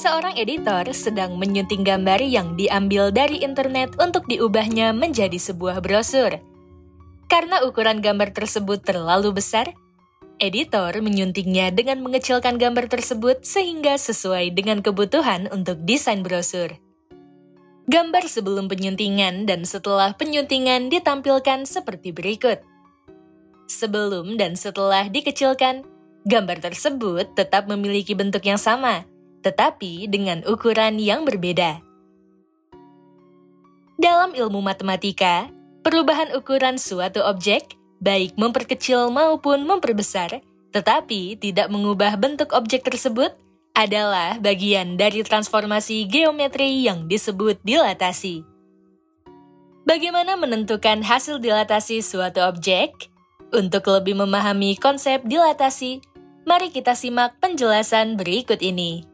Seorang editor sedang menyunting gambar yang diambil dari internet untuk diubahnya menjadi sebuah brosur. Karena ukuran gambar tersebut terlalu besar, editor menyuntingnya dengan mengecilkan gambar tersebut sehingga sesuai dengan kebutuhan untuk desain brosur. Gambar sebelum penyuntingan dan setelah penyuntingan ditampilkan seperti berikut. Sebelum dan setelah dikecilkan, gambar tersebut tetap memiliki bentuk yang sama, tetapi dengan ukuran yang berbeda. Dalam ilmu matematika, perubahan ukuran suatu objek, baik memperkecil maupun memperbesar, tetapi tidak mengubah bentuk objek tersebut, adalah bagian dari transformasi geometri yang disebut dilatasi. Bagaimana menentukan hasil dilatasi suatu objek? Untuk lebih memahami konsep dilatasi, mari kita simak penjelasan berikut ini.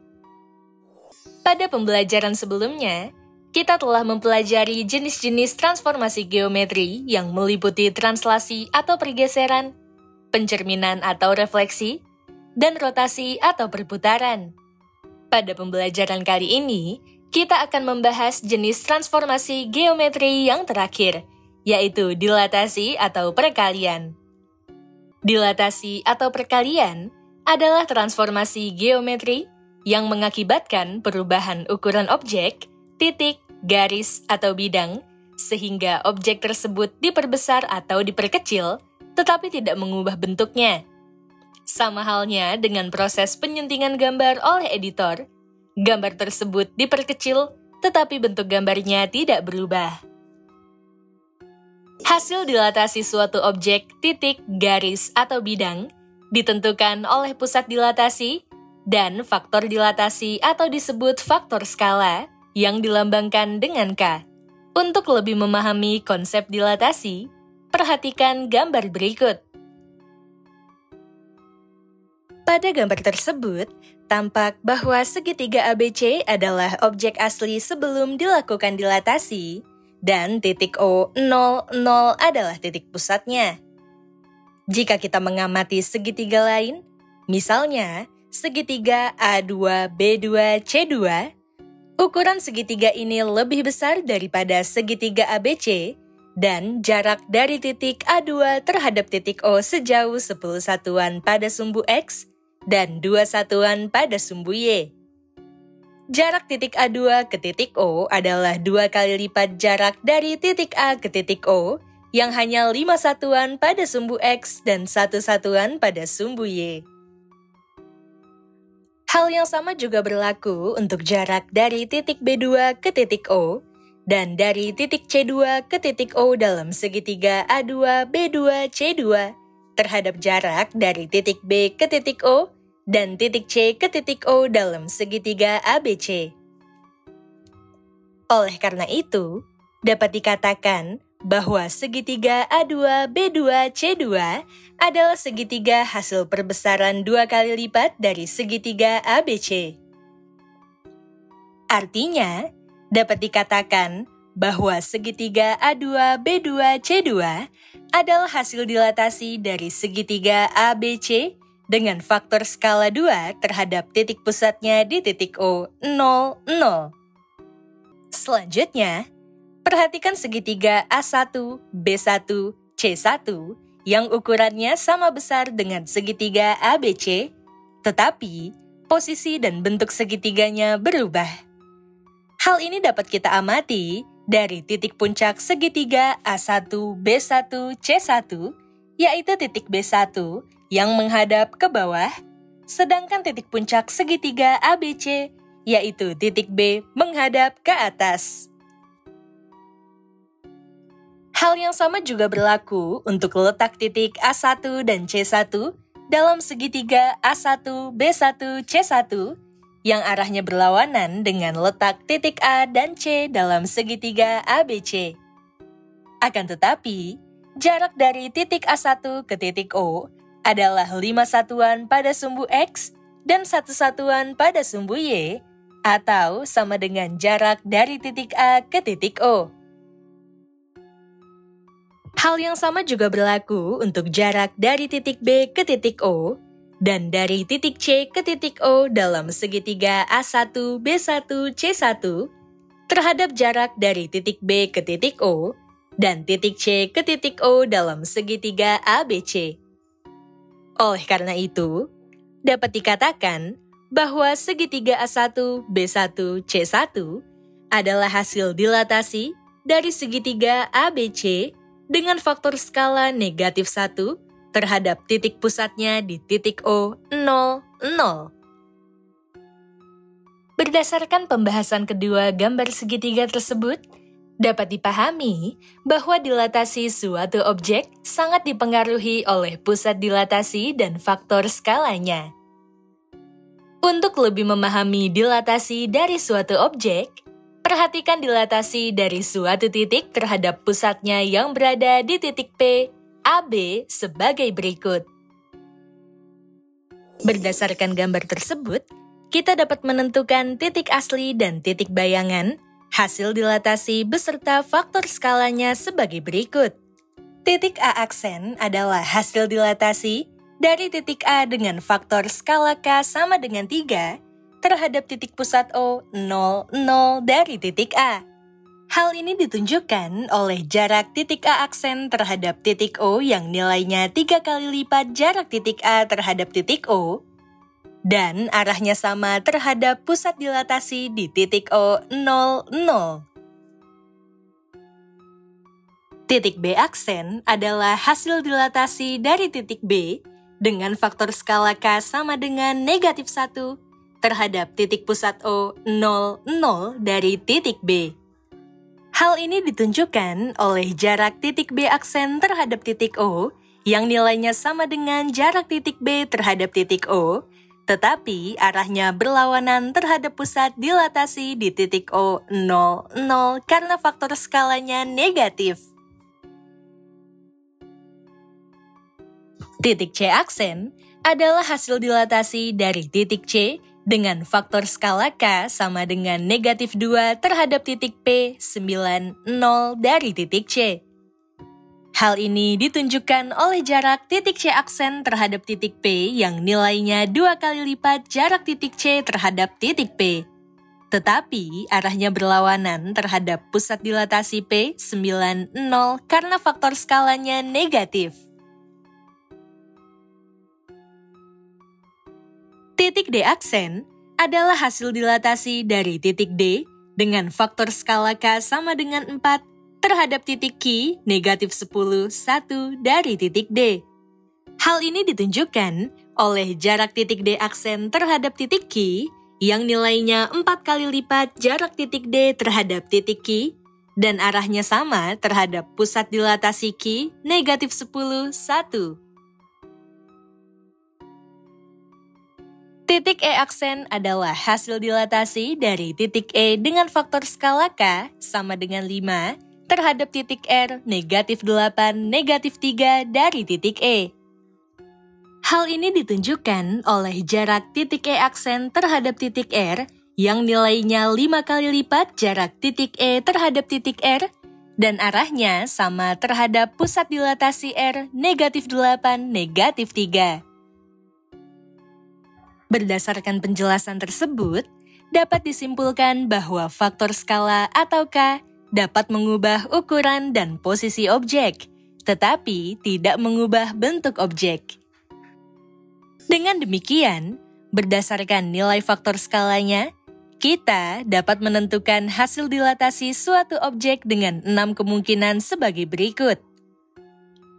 Pada pembelajaran sebelumnya, kita telah mempelajari jenis-jenis transformasi geometri yang meliputi translasi atau pergeseran, pencerminan atau refleksi, dan rotasi atau perputaran. Pada pembelajaran kali ini, kita akan membahas jenis transformasi geometri yang terakhir, yaitu dilatasi atau perkalian. Dilatasi atau perkalian adalah transformasi geometri yang mengakibatkan perubahan ukuran objek, titik, garis, atau bidang, sehingga objek tersebut diperbesar atau diperkecil, tetapi tidak mengubah bentuknya. Sama halnya dengan proses penyuntingan gambar oleh editor, gambar tersebut diperkecil, tetapi bentuk gambarnya tidak berubah. Hasil dilatasi suatu objek, titik, garis, atau bidang ditentukan oleh pusat dilatasi dan faktor dilatasi atau disebut faktor skala yang dilambangkan dengan K. Untuk lebih memahami konsep dilatasi, perhatikan gambar berikut. Pada gambar tersebut, tampak bahwa segitiga ABC adalah objek asli sebelum dilakukan dilatasi, dan titik O00 adalah titik pusatnya. Jika kita mengamati segitiga lain, misalnya segitiga A2B2C2, ukuran segitiga ini lebih besar daripada segitiga ABC, dan jarak dari titik A2 terhadap titik O sejauh 10 satuan pada sumbu X, dan 2 satuan pada sumbu Y. Jarak titik A2 ke titik O adalah 2 kali lipat jarak dari titik A ke titik O, yang hanya 5 satuan pada sumbu X dan 1 satuan pada sumbu Y. Hal yang sama juga berlaku untuk jarak dari titik B2 ke titik O, dan dari titik C2 ke titik O dalam segitiga A2B2C2 terhadap jarak dari titik B ke titik O, dan titik C ke titik O dalam segitiga ABC. Oleh karena itu, dapat dikatakan bahwa segitiga A2B2C2 adalah segitiga hasil perbesaran 2 kali lipat dari segitiga ABC. Artinya, dapat dikatakan bahwa segitiga A2B2C2 adalah hasil dilatasi dari segitiga ABC dengan faktor skala 2 terhadap titik pusatnya di titik O00. Selanjutnya, perhatikan segitiga A1, B1, C1 yang ukurannya sama besar dengan segitiga ABC, tetapi posisi dan bentuk segitiganya berubah. Hal ini dapat kita amati dari titik puncak segitiga A1, B1, C1, yaitu titik B1 yang menghadap ke bawah, sedangkan titik puncak segitiga ABC, yaitu titik B menghadap ke atas. Hal yang sama juga berlaku untuk letak titik A1 dan C1 dalam segitiga A1, B1, C1 yang arahnya berlawanan dengan letak titik A dan C dalam segitiga ABC. Akan tetapi, jarak dari titik A1 ke titik O adalah 5 satuan pada sumbu X dan 1 satuan pada sumbu Y, atau sama dengan jarak dari titik A ke titik O. Hal yang sama juga berlaku untuk jarak dari titik B ke titik O dan dari titik C ke titik O dalam segitiga A1, B1, C1 terhadap jarak dari titik B ke titik O dan titik C ke titik O dalam segitiga ABC. Oleh karena itu, dapat dikatakan bahwa segitiga A1, B1, C1 adalah hasil dilatasi dari segitiga ABC dengan faktor skala negatif 1 terhadap titik pusatnya di titik O, 0, 0. Berdasarkan pembahasan kedua gambar segitiga tersebut, dapat dipahami bahwa dilatasi suatu objek sangat dipengaruhi oleh pusat dilatasi dan faktor skalanya. Untuk lebih memahami dilatasi dari suatu objek, perhatikan dilatasi dari suatu titik terhadap pusatnya yang berada di titik P, AB sebagai berikut. Berdasarkan gambar tersebut, kita dapat menentukan titik asli dan titik bayangan, hasil dilatasi beserta faktor skalanya sebagai berikut. Titik A aksen adalah hasil dilatasi dari titik A dengan faktor skala K sama dengan 3 terhadap titik pusat O, 0, 0 dari titik A. Hal ini ditunjukkan oleh jarak titik A aksen terhadap titik O yang nilainya 3 kali lipat jarak titik A terhadap titik O, dan arahnya sama terhadap pusat dilatasi di titik O, 0, 0. Titik B aksen adalah hasil dilatasi dari titik B dengan faktor skala K sama dengan negatif 1 terhadap titik pusat O, 0, 0 dari titik B. Hal ini ditunjukkan oleh jarak titik B aksen terhadap titik O yang nilainya sama dengan jarak titik B terhadap titik O, tetapi arahnya berlawanan terhadap pusat dilatasi di titik O, 0, 0 karena faktor skalanya negatif. Titik C aksen adalah hasil dilatasi dari titik C dengan faktor skala K sama dengan negatif 2 terhadap titik P, 9, 0 dari titik C. Hal ini ditunjukkan oleh jarak titik C aksen terhadap titik P yang nilainya 2 kali lipat jarak titik C terhadap titik P. Tetapi arahnya berlawanan terhadap pusat dilatasi P, 9, 0 karena faktor skalanya negatif. Titik D aksen adalah hasil dilatasi dari titik D dengan faktor skala K sama dengan 4 terhadap titik Q negatif 10, 1 dari titik D. Hal ini ditunjukkan oleh jarak titik D aksen terhadap titik Q yang nilainya 4 kali lipat jarak titik D terhadap titik Q dan arahnya sama terhadap pusat dilatasi Q negatif 10, 1. Titik E aksen adalah hasil dilatasi dari titik E dengan faktor skala K sama dengan 5 terhadap titik R negatif 8, negatif 3 dari titik E. Hal ini ditunjukkan oleh jarak titik E aksen terhadap titik R yang nilainya 5 kali lipat jarak titik E terhadap titik R dan arahnya sama terhadap pusat dilatasi R negatif 8, negatif 3. Berdasarkan penjelasan tersebut, dapat disimpulkan bahwa faktor skala atau K dapat mengubah ukuran dan posisi objek, tetapi tidak mengubah bentuk objek. Dengan demikian, berdasarkan nilai faktor skalanya, kita dapat menentukan hasil dilatasi suatu objek dengan 6 kemungkinan sebagai berikut.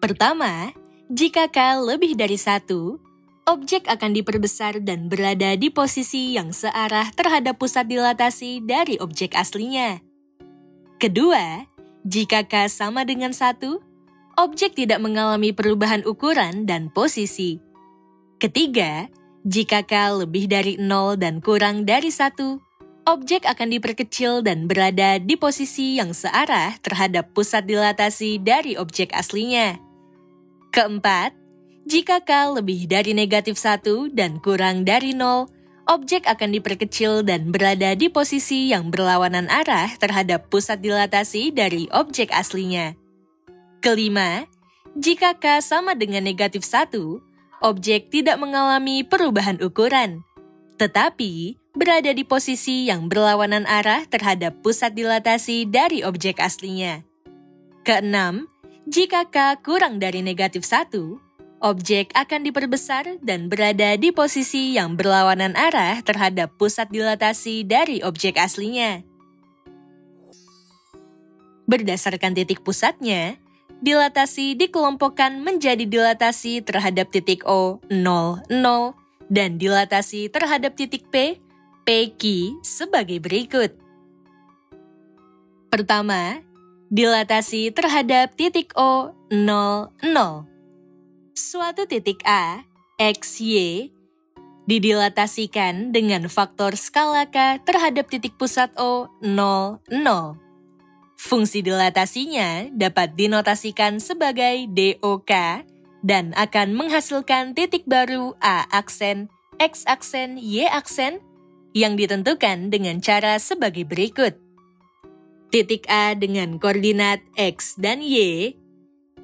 Pertama, jika K lebih dari 1, objek akan diperbesar dan berada di posisi yang searah terhadap pusat dilatasi dari objek aslinya. Kedua, jika K sama dengan 1, objek tidak mengalami perubahan ukuran dan posisi. Ketiga, jika K lebih dari 0 dan kurang dari 1, objek akan diperkecil dan berada di posisi yang searah terhadap pusat dilatasi dari objek aslinya. Keempat, jika K lebih dari negatif 1 dan kurang dari 0, objek akan diperkecil dan berada di posisi yang berlawanan arah terhadap pusat dilatasi dari objek aslinya. Kelima, jika K sama dengan negatif 1, objek tidak mengalami perubahan ukuran, tetapi berada di posisi yang berlawanan arah terhadap pusat dilatasi dari objek aslinya. Keenam, jika K kurang dari -1, objek akan diperbesar dan berada di posisi yang berlawanan arah terhadap pusat dilatasi dari objek aslinya. Berdasarkan titik pusatnya, dilatasi dikelompokkan menjadi dilatasi terhadap titik O, 0, 0, dan dilatasi terhadap titik P, PQ sebagai berikut. Pertama, dilatasi terhadap titik O, 0, 0. Suatu titik A, X, Y, didilatasikan dengan faktor skala K terhadap titik pusat O, 0, 0. Fungsi dilatasinya dapat dinotasikan sebagai DOK dan akan menghasilkan titik baru A aksen, X aksen, Y aksen yang ditentukan dengan cara sebagai berikut. Titik A dengan koordinat X dan Y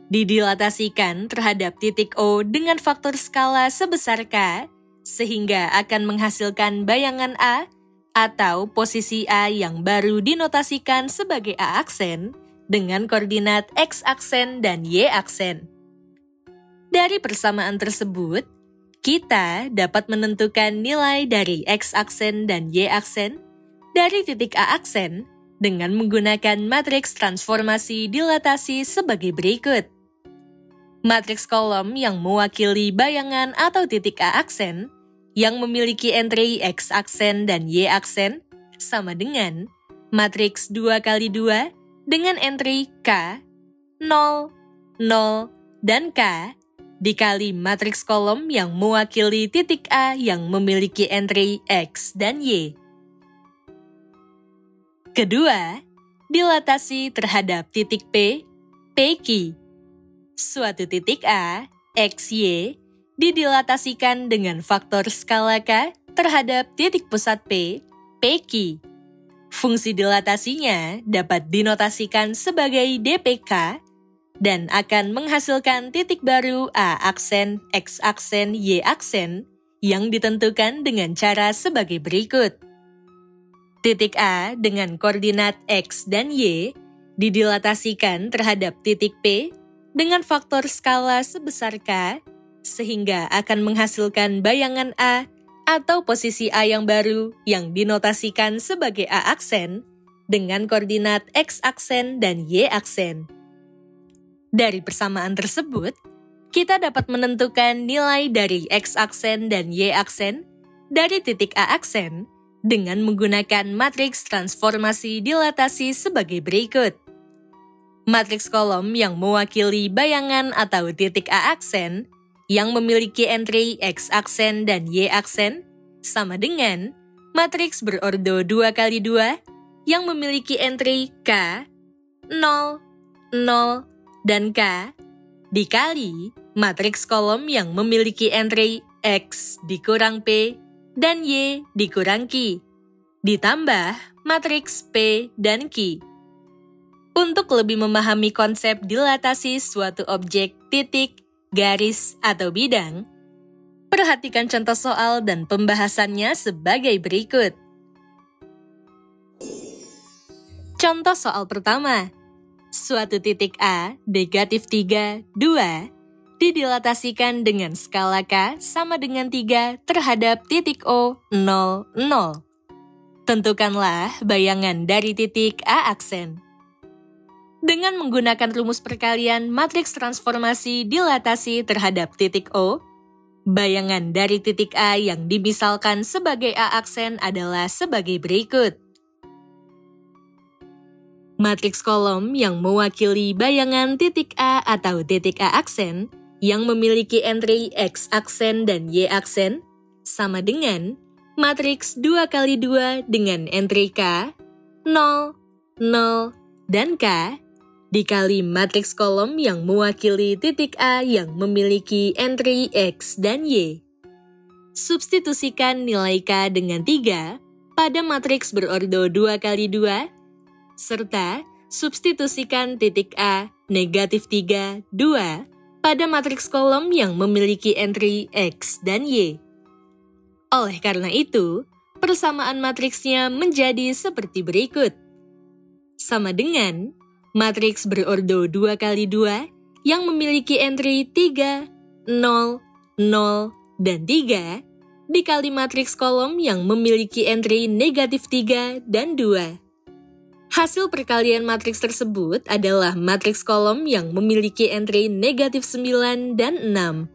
didilatasikan terhadap titik O dengan faktor skala sebesar K sehingga akan menghasilkan bayangan A atau posisi A yang baru dinotasikan sebagai A aksen dengan koordinat X aksen dan Y aksen. Dari persamaan tersebut, kita dapat menentukan nilai dari X aksen dan Y aksen dari titik A aksen dengan menggunakan matriks transformasi dilatasi sebagai berikut. Matriks kolom yang mewakili bayangan atau titik A aksen yang memiliki entry X aksen dan Y aksen sama dengan matriks 2x2 dengan entry K, 0, 0, dan K dikali matriks kolom yang mewakili titik A yang memiliki entry X dan Y. Kedua, dilatasi terhadap titik P, PQ. Suatu titik A, X, Y, didilatasikan dengan faktor skala K terhadap titik pusat P, PQ. Fungsi dilatasinya dapat dinotasikan sebagai DPK dan akan menghasilkan titik baru A aksen, X aksen, Y aksen yang ditentukan dengan cara sebagai berikut. Titik A dengan koordinat X dan Y didilatasikan terhadap titik P dengan faktor skala sebesar K sehingga akan menghasilkan bayangan A atau posisi A yang baru yang dinotasikan sebagai A aksen dengan koordinat X aksen dan Y aksen. Dari persamaan tersebut, kita dapat menentukan nilai dari X aksen dan Y aksen dari titik A aksen dengan menggunakan matriks transformasi dilatasi sebagai berikut. Matriks kolom yang mewakili bayangan atau titik A aksen yang memiliki entry X aksen dan Y aksen sama dengan matriks berordo 2x2 yang memiliki entry K, 0, 0, dan K dikali matriks kolom yang memiliki entry X dikurang P dan Y dikurang Q ditambah matriks P dan Q. Untuk lebih memahami konsep dilatasi suatu objek titik, garis, atau bidang, perhatikan contoh soal dan pembahasannya sebagai berikut. Contoh soal pertama, suatu titik A, -3, 2, didilatasikan dengan skala K sama dengan 3 terhadap titik O, 0, 0. Tentukanlah bayangan dari titik A aksen. Dengan menggunakan rumus perkalian matriks transformasi dilatasi terhadap titik O, bayangan dari titik A yang dimisalkan sebagai A aksen adalah sebagai berikut. Matriks kolom yang mewakili bayangan titik A atau titik A aksen yang memiliki entry X aksen dan Y aksen sama dengan matriks 2x2 dengan entry K, 0, 0, dan K dikali matriks kolom yang mewakili titik A yang memiliki entry X dan Y. Substitusikan nilai K dengan 3 pada matriks berordo 2x2, serta substitusikan titik A -3, 2 pada matriks kolom yang memiliki entry X dan Y. Oleh karena itu, persamaan matriksnya menjadi seperti berikut. Sama dengan matriks berordo 2 kali 2 yang memiliki entry 3, 0, 0, dan 3 dikali matriks kolom yang memiliki entry negatif 3 dan 2. Hasil perkalian matriks tersebut adalah matriks kolom yang memiliki entry negatif 9 dan 6.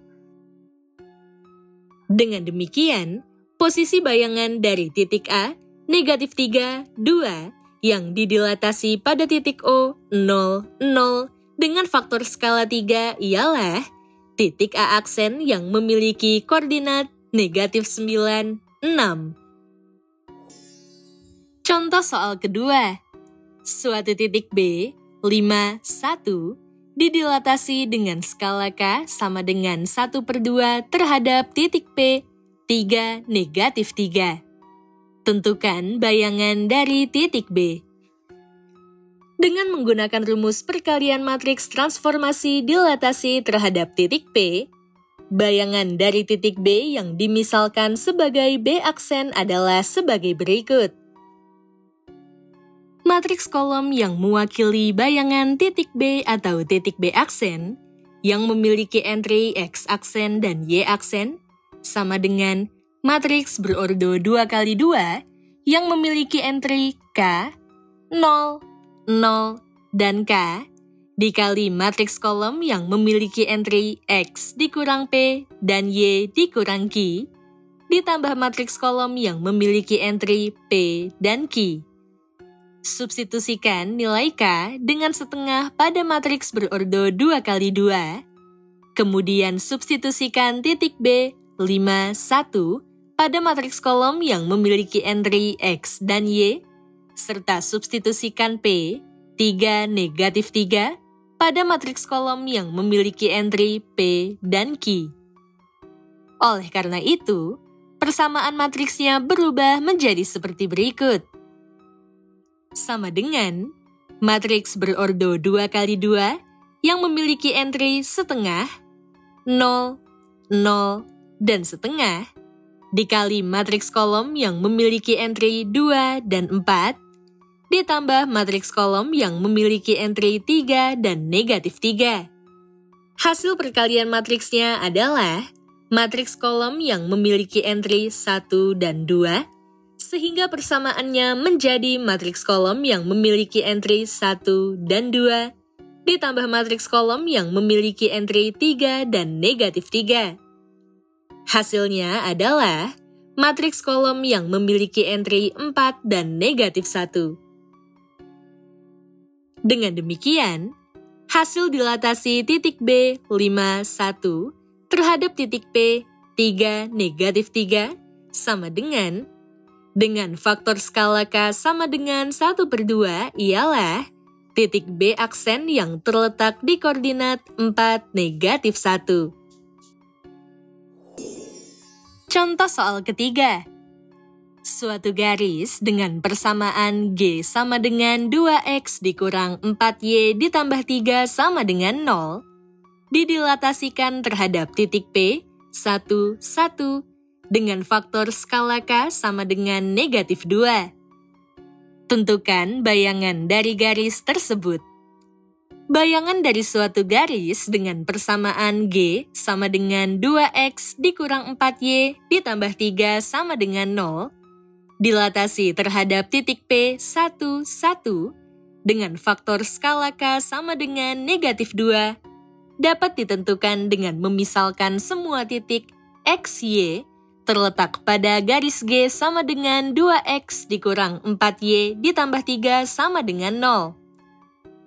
Dengan demikian, posisi bayangan dari titik A, negatif 3, 2, yang didilatasi pada titik O, 0, 0, dengan faktor skala 3 ialah titik A aksen yang memiliki koordinat negatif 9, 6. Contoh soal kedua. Suatu titik B, 5, 1, didilatasi dengan skala K sama dengan 1/2 terhadap titik P, 3, negatif 3. Tentukan bayangan dari titik B. Dengan menggunakan rumus perkalian matriks transformasi dilatasi terhadap titik P, bayangan dari titik B yang dimisalkan sebagai B aksen adalah sebagai berikut. Matriks kolom yang mewakili bayangan titik B atau titik B aksen yang memiliki entry X aksen dan Y aksen sama dengan matriks berordo 2 kali 2 yang memiliki entry K, 0, 0, dan K dikali matriks kolom yang memiliki entry X dikurang P dan Y dikurang Q ditambah matriks kolom yang memiliki entry P dan Q. Substitusikan nilai K dengan setengah pada matriks berordo 2 kali 2, kemudian substitusikan titik B, 5, 1, pada matriks kolom yang memiliki entry X dan Y, serta substitusikan P, 3, negatif 3, pada matriks kolom yang memiliki entry P dan Q. Oleh karena itu, persamaan matriksnya berubah menjadi seperti berikut. Sama dengan matriks berordo 2 kali 2 yang memiliki entry setengah, 0, 0, dan setengah, dikali matriks kolom yang memiliki entry 2 dan 4, ditambah matriks kolom yang memiliki entry 3 dan negatif 3. Hasil perkalian matriksnya adalah matriks kolom yang memiliki entry 1 dan 2, sehingga persamaannya menjadi matriks kolom yang memiliki entry 1 dan 2, ditambah matriks kolom yang memiliki entry 3 dan negatif 3. Hasilnya adalah matriks kolom yang memiliki entry 4 dan negatif 1. Dengan demikian, hasil dilatasi titik B, 5, 1, terhadap titik P, 3, negatif 3, sama dengan faktor skala K sama dengan 1/2 ialah titik B aksen yang terletak di koordinat 4, negatif 1. Contoh soal ketiga. Suatu garis dengan persamaan G sama dengan 2X dikurang 4Y ditambah 3 sama dengan 0, didilatasikan terhadap titik P, 1, 1, dengan faktor skala K sama dengan negatif 2. Tentukan bayangan dari garis tersebut. Bayangan dari suatu garis dengan persamaan G sama dengan 2X dikurang 4Y ditambah 3 sama dengan 0, dilatasi terhadap titik P, 1, 1, dengan faktor skala K sama dengan negatif 2, dapat ditentukan dengan memisalkan semua titik X, Y terletak pada garis G sama dengan 2X dikurang 4Y ditambah 3 sama dengan 0.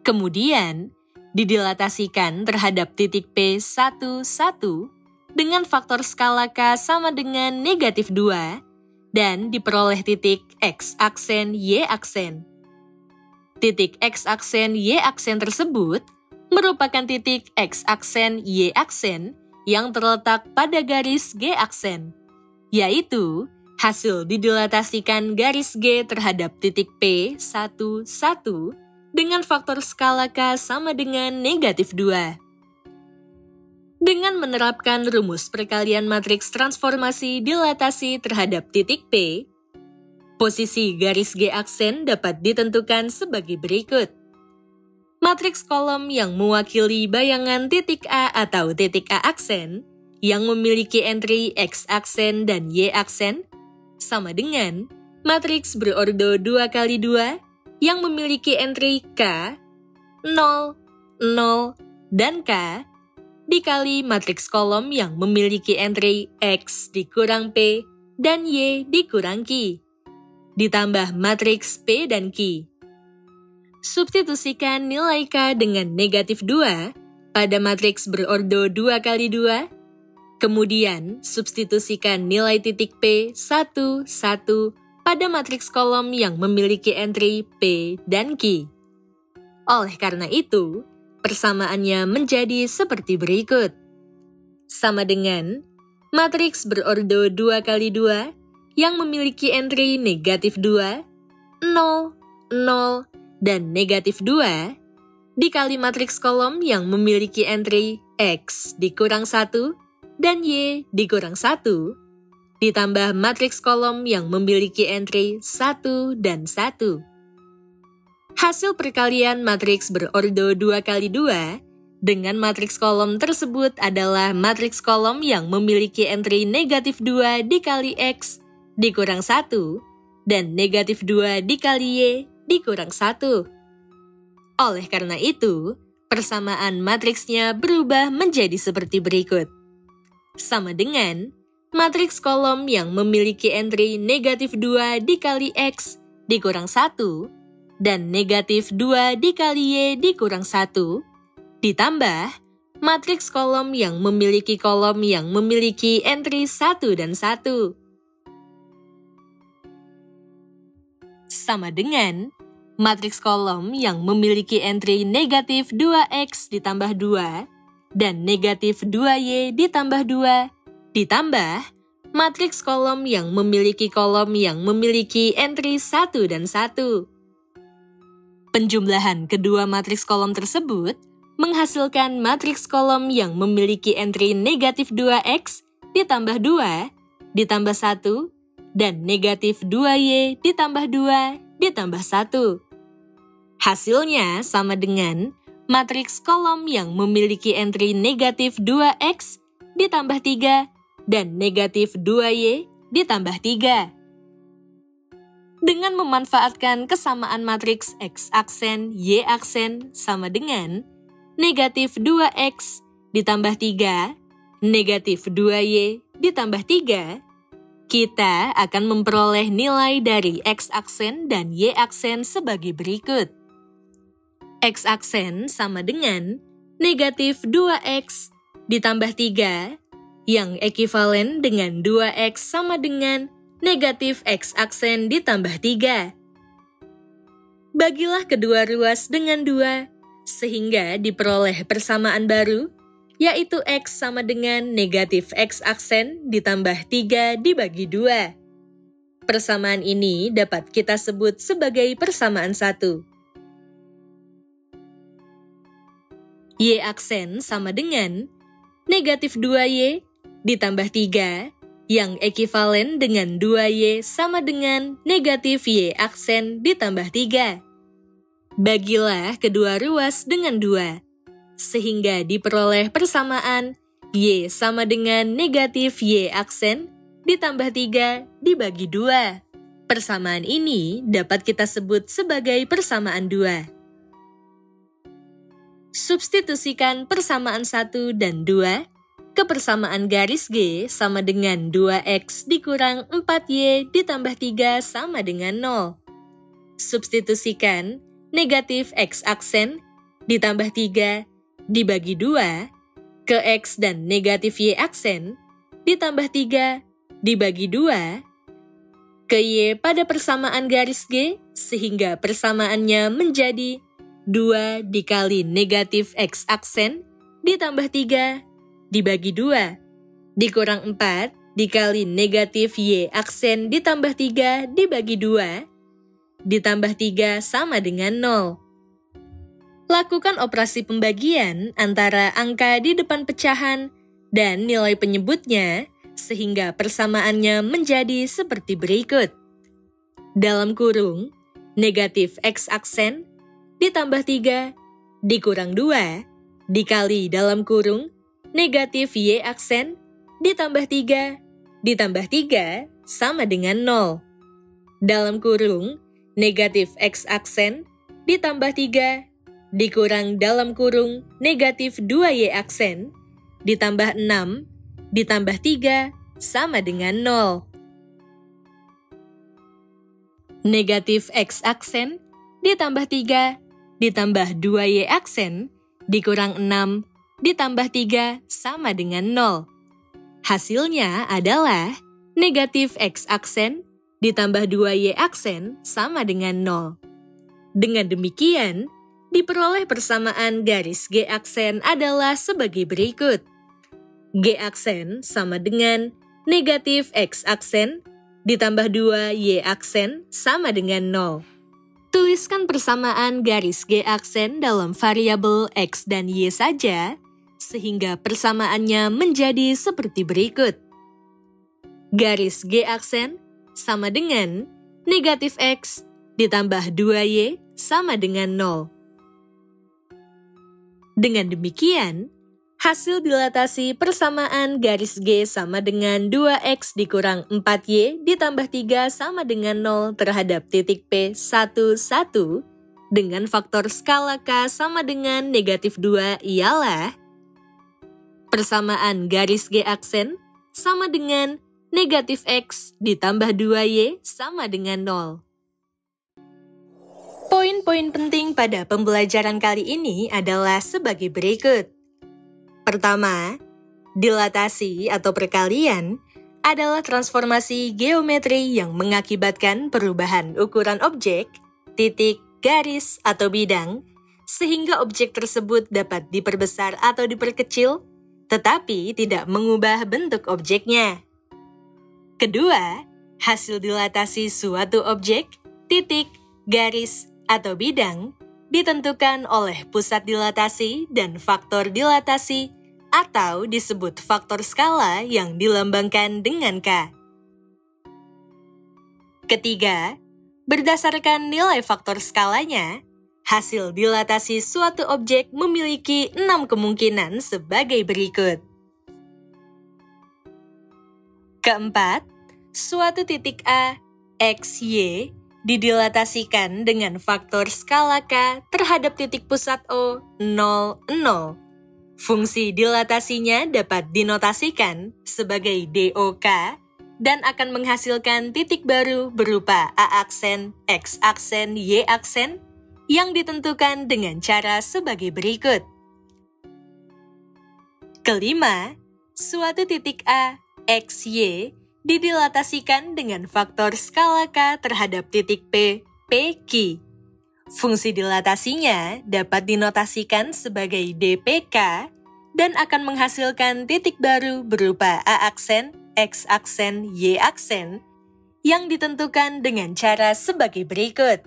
Kemudian, didilatasikan terhadap titik P, 1, 1 dengan faktor skala K sama dengan negatif 2 dan diperoleh titik X aksen Y aksen. Titik X aksen Y aksen tersebut merupakan titik X aksen Y aksen yang terletak pada garis G aksen, yaitu hasil didilatasikan garis G terhadap titik P, 1, 1 dengan faktor skala K sama dengan negatif 2. Dengan menerapkan rumus perkalian matriks transformasi dilatasi terhadap titik P, posisi garis G aksen dapat ditentukan sebagai berikut. Matriks kolom yang mewakili bayangan titik A atau titik A aksen yang memiliki entry X aksen dan Y aksen sama dengan matriks berordo 2x2 yang memiliki entry K, 0, 0, dan K dikali matriks kolom yang memiliki entry X dikurang P dan Y dikurang Q, ditambah matriks P dan Q. Substitusikan nilai K dengan negatif 2 pada matriks berordo 2x2, kemudian substitusikan nilai titik P 1, 1 pada matriks kolom yang memiliki entry P dan Q. Oleh karena itu, persamaannya menjadi seperti berikut. Sama dengan matriks berordo 2x2 yang memiliki entry negatif 2, 0, 0, dan negatif 2 dikali matriks kolom yang memiliki entry X dikurang 1 dan Y dikurang 1 ditambah matriks kolom yang memiliki entry 1 dan 1. Hasil perkalian matriks berordo 2x2 dengan matriks kolom tersebut adalah matriks kolom yang memiliki entry negatif 2 dikali X dikurang 1 dan negatif 2 dikali Y dikurang 1. Oleh karena itu, persamaan matriksnya berubah menjadi seperti berikut. Sama dengan matriks kolom yang memiliki entry negatif 2 dikali X dikurang 1 dan negatif 2 dikali Y dikurang 1 ditambah matriks kolom yang memiliki entry 1 dan 1. Sama dengan matriks kolom yang memiliki entry negatif 2X ditambah 2 dan negatif 2Y ditambah 2 ditambah matriks kolom yang memiliki entry 1 dan 1. Penjumlahan kedua matriks kolom tersebut menghasilkan matriks kolom yang memiliki entry negatif 2X ditambah 2 ditambah 1 dan negatif 2Y ditambah 2 ditambah 1. Hasilnya sama dengan matriks kolom yang memiliki entry negatif 2X ditambah 3 dan negatif 2Y ditambah 3. Dengan memanfaatkan kesamaan matriks X aksen, Y aksen sama dengan negatif 2X ditambah 3, negatif 2Y ditambah 3, kita akan memperoleh nilai dari X aksen dan Y aksen sebagai berikut. X aksen sama dengan negatif 2X ditambah 3 yang ekivalen dengan 2X sama dengan negatif X aksen ditambah 3. Bagilah kedua ruas dengan 2 sehingga diperoleh persamaan baru yaitu X sama dengan negatif X aksen ditambah 3 dibagi 2. Persamaan ini dapat kita sebut sebagai persamaan 1. Y aksen sama dengan negatif 2Y ditambah 3 yang ekivalen dengan 2Y sama dengan negatif Y aksen ditambah 3. Bagilah kedua ruas dengan 2, sehingga diperoleh persamaan Y sama dengan negatif Y aksen ditambah 3 dibagi 2. Persamaan ini dapat kita sebut sebagai persamaan 2. Substitusikan persamaan 1 dan 2 ke persamaan garis G sama dengan 2X dikurang 4Y ditambah 3 sama dengan 0. Substitusikan negatif X aksen ditambah 3 dibagi 2 ke X dan negatif Y aksen ditambah 3 dibagi 2 ke Y pada persamaan garis G sehingga persamaannya menjadi 2 dikali negatif X aksen ditambah 3 dibagi 2 dikurang 4 dikali negatif Y aksen ditambah 3 dibagi 2 ditambah 3 sama dengan 0. Lakukan operasi pembagian antara angka di depan pecahan dan nilai penyebutnya sehingga persamaannya menjadi seperti berikut. Dalam kurung, negatif X aksen ditambah 3 dikurang 2 dikali dalam kurung, negatif Y aksen ditambah 3 ditambah 3 sama dengan 0. Dalam kurung, negatif X aksen ditambah 3 dikurang dalam kurung negatif 2Y aksen ditambah 6 ditambah 3 sama dengan 0. Negatif X aksen ditambah 3 ditambah 2Y aksen dikurang 6 ditambah 3 sama dengan 0. Hasilnya adalah negatif X aksen ditambah 2Y aksen sama dengan 0. Dengan demikian, diperoleh persamaan garis G aksen adalah sebagai berikut. G aksen sama dengan negatif X aksen ditambah 2Y aksen sama dengan 0. Tuliskan persamaan garis G aksen dalam variabel X dan Y saja, sehingga persamaannya menjadi seperti berikut. Garis G aksen sama dengan negatif X ditambah 2Y sama dengan 0. Dengan demikian, hasil dilatasi persamaan garis G sama dengan 2X dikurang 4Y ditambah 3 sama dengan 0 terhadap titik P 1, 1 dengan faktor skala K sama dengan negatif 2 ialah persamaan garis G aksen sama dengan negatif X ditambah 2Y sama dengan 0. Poin-poin penting pada pembelajaran kali ini adalah sebagai berikut. Pertama, dilatasi atau perkalian adalah transformasi geometri yang mengakibatkan perubahan ukuran objek, titik, garis, atau bidang, sehingga objek tersebut dapat diperbesar atau diperkecil, tetapi tidak mengubah bentuk objeknya. Kedua, hasil dilatasi suatu objek, titik, garis, atau bidang ditentukan oleh pusat dilatasi dan faktor dilatasi atau disebut faktor skala yang dilambangkan dengan K. Ketiga, berdasarkan nilai faktor skalanya, hasil dilatasi suatu objek memiliki 6 kemungkinan sebagai berikut. Keempat, suatu titik A, X, Y didilatasikan dengan faktor skala K terhadap titik pusat O, 0, 0. Fungsi dilatasinya dapat dinotasikan sebagai DOK dan akan menghasilkan titik baru berupa A aksen, X aksen, Y aksen yang ditentukan dengan cara sebagai berikut. Kelima, suatu titik A, X, Y didilatasikan dengan faktor skala K terhadap titik P, PQ. Fungsi dilatasinya dapat dinotasikan sebagai DPK dan akan menghasilkan titik baru berupa A aksen, X aksen, Y aksen yang ditentukan dengan cara sebagai berikut.